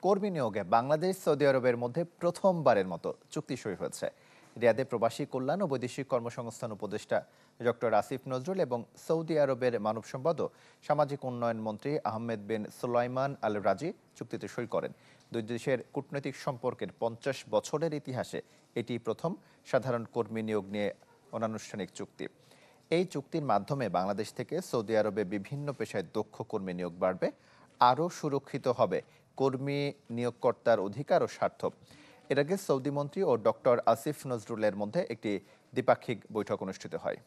কর্মী নিয়োগে বাংলাদেশ সৌদি আরবের মধ্যে প্রথমবারের মতো চুক্তি সই হয়েছে। রিয়াদে প্রবাসী কল্যাণ ও বৈদেশিক কর্মসংস্থান উপদেষ্টা ডক্টর আসিফ নজরুল এবং সৌদি আরবের মানব সম্পদ ও সামাজিক উন্নয়ন মন্ত্রী আহমেদ বিন সুলাইমান আল রাজি চুক্তিতে সই করেন। দুই দেশের কূটনৈতিক সম্পর্কের 50 বছরের ইতিহাসে এটি প্রথম সাধারণ কর্মী নিয়োগ নিয়ে অনানুষ্ঠানিক চুক্তি। এই চুক্তির মাধ্যমে বাংলাদেশ থেকে সৌদি আরবে বিভিন্ন পেশায় দক্ষ কর্মী নিয়োগ বাড়বে, আরও সুরক্ষিত হবে কর্মী নিয়োগকর্তার অধিকার ও স্বার্থ। এর আগে সৌদি মন্ত্রী ও ডক্টর আসিফ নজরুলের মধ্যে একটি দ্বিপাক্ষিক বৈঠক অনুষ্ঠিত হয়।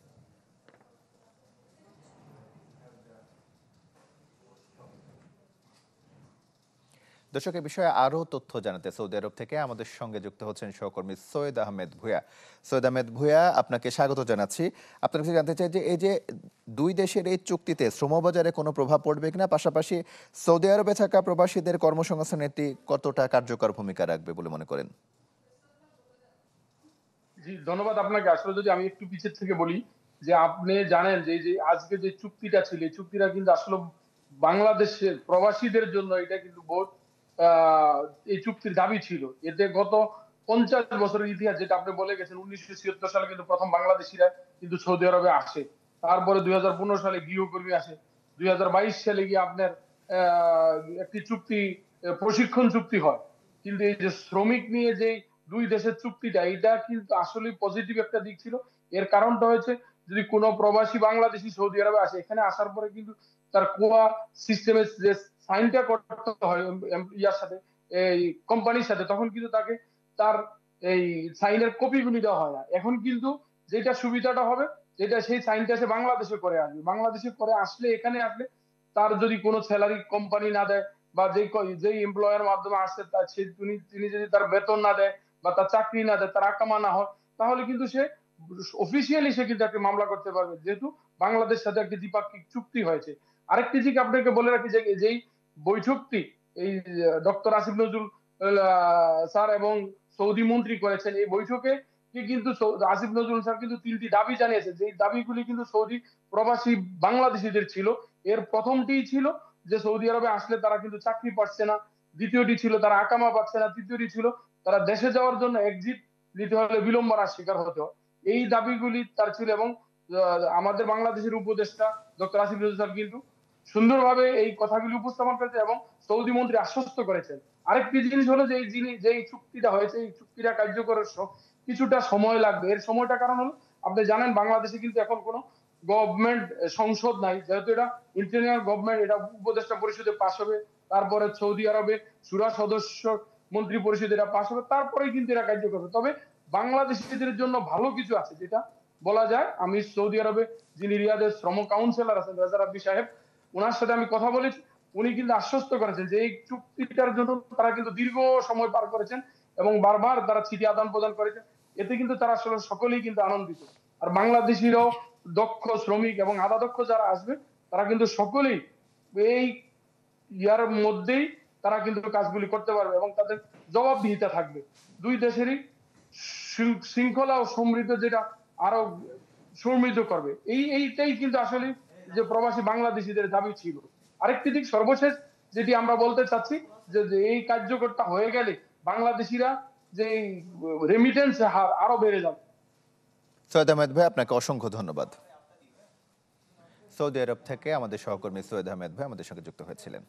দর্শক, এই বিষয়ে আরও তথ্য জানাতে সৌদি আরব থেকে আমাদের সঙ্গে যুক্ত হচ্ছেন সহকর্মী সৈয়দ আহমেদ ভূঁইয়া। সৈয়দ আহমেদ ভূঁইয়া, আপনাকে স্বাগত জানাচ্ছি। আপনার কাছে জানতে চাই যে এই যে দুই দেশের এই চুক্তিতে শ্রমবাজারে কোনো প্রভাব পড়বে কিনা, পাশাপাশি সৌদি আরবে থাকা প্রবাসীদের কর্মসংস্থানে এটি কতটা কার্যকর ভূমিকা রাখবে বলে মনে করেন? জি, ধন্যবাদ আপনাকে। আসলে যদি আমি একটু পিছের থেকে বলি, যে আপনি জানেন যে এই যে আজকে যে চুক্তিটা ছিল, এই চুক্তিটা কিন্তু আসলে বাংলাদেশের প্রবাসীদের জন্য এটা কিন্তু বহুত আহ এই চুক্তির দাবি ছিল। এতে গত 50 বছরের ইতিহাস, যেটা আপনি বলে গেছেন, 1976 সালে কিন্তু প্রথম বাংলাদেশিরা কিন্তু সৌদি আরবে আসে। তারপরে 2015 সালে গৃহকর্মী আসে। 2022 সালে গিয়ে আপনার আহ একটি চুক্তি, প্রশিক্ষণ চুক্তি হয়। কিন্তু এই যে শ্রমিক নিয়ে যে দুই দেশের চুক্তিটা, এটা কিন্তু আসলে পজিটিভ একটা দিক ছিল। এর কারণটা হয়েছে, যদি কোনো প্রবাসী বাংলাদেশি সৌদি আরবে আসে, এখানে আসার পরে কিন্তু তার কোয়া সিস্টেমের যে সাইনটা করতে হয় ইয়ার সাথে, এই কোম্পানির সাথে, তখন কিন্তু তাকে তার এই সাইনের কপিগুলি দেওয়া হয় না। এখন কিন্তু যেটা সুবিধাটা হবে, যেটা সেই সাইনটা সে বাংলাদেশে করে আসবে। বাংলাদেশে করে আসলে, এখানে আসলে তার যদি কোনো স্যালারি কোম্পানি না দেয়, বা যেই এমপ্লয়ার মাধ্যমে আসছে তার তিনি যদি তার বেতন না দেয়, বা তার চাকরি না দেয়, তার আকামা না হয়, তাহলে কিন্তু সে অফিসিয়ালি সে কিন্তু একটা মামলা করতে পারবে, যেহেতু বাংলাদেশ সাথে একটি দ্বিপাক্ষিক চুক্তি হয়েছে। আরেকটি দিক আপনাকে বলে রাখি, যে যেই বৈঠকটি এই ডক্টর আসিফ নজরুল স্যার এবং সৌদি মন্ত্রী করেছেন, এই বৈঠকে কিন্তু আসিফ নজরুল স্যার কিন্তু 3টি দাবি জানিয়েছে। যে দাবিগুলি কিন্তু সৌদি প্রবাসী বাংলাদেশিদের ছিল। এর প্রথমটি ছিল যে সৌদি আরবে আসলে তারা কিন্তু চাকরি পাচ্ছে না। দ্বিতীয়টি ছিল তারা আকামা পাচ্ছে না। তৃতীয়টি ছিল তারা দেশে যাওয়ার জন্য এক্সিট নিতে হলে বিলম্বনার শিকার হতে হয়। এই দাবিগুলি তার ছিল, এবং আমাদের বাংলাদেশের উপদেষ্টা ডক্টর আসিফ নজরুল স্যার কিন্তু সুন্দরভাবে এই কথাগুলি উপস্থাপন করেছে, এবং সৌদি মন্ত্রী আশ্বস্ত করেছেন। আরেকটি জিনিস হলো, যে এই চুক্তিটা হয়েছে, এই চুক্তিটা কার্যকরের কিছুটা সময় লাগবে। এর সময়টা কারণ হলো, আপনি জানেন বাংলাদেশে কিন্তু এখন কোনো গভর্নমেন্ট সংসদ নাই, যেহেতু এটা ইন্টারনাল গভর্নমেন্ট, এটা উপদেষ্টা পরিষদে পাশ হবে, তারপরে সৌদি আরবে সুরা সদস্য মন্ত্রী পরিষদ এটা পাশ হবে, তারপরেই কিন্তু এটা কার্যকর হবে। তবে বাংলাদেশিদের জন্য ভালো কিছু আছে, যেটা বলা যায়। আমি সৌদি আরবে যিনি রিয়াদের শ্রম কাউন্সিলর আছেন, রাজা রাব্বি সাহেব, ওনার সাথে আমি কথা বলেছি। উনি কিন্তু আশ্বস্ত করেছেন যে এই চুক্তিটার জন্য তারা কিন্তু দীর্ঘ সময় পার করেছেন, এবং বারবার তারা চিঠি আদান প্রদান করেছেন। এতে কিন্তু তারা আসলে সকলেই কিন্তু আনন্দিত। আর বাংলাদেশিরাও, দক্ষ শ্রমিক এবং আধা দক্ষ যারা আসবে, তারা কিন্তু সকলেই এই ইয়ার মধ্যেই তারা কিন্তু কাজগুলি করতে পারবে, এবং তাদের জবাবদিহিতা থাকবে। দুই দেশেরই শৃঙ্খলা ও সমৃদ্ধ, যেটা আরো সমৃদ্ধ করবে। এইটাই কিন্তু আসলে যে প্রবাসী বাংলাদেশিদের দাবি ছিল। আরেকটি দিক সর্বশেষ যেটি আমরা বলতে চাচ্ছি, যে এই কার্যকরটা হয়ে গেলে বাংলাদেশিরা যে রেমিটেন্স হার আরো বেড়ে যাবে। সৈয়দ আহমেদ ভাই, আপনাকে অসংখ্য ধন্যবাদ। সৌদি আরব থেকে আমাদের সহকর্মী সৈয়দ আহমেদ ভাই আমাদের সঙ্গে যুক্ত হয়েছিলেন।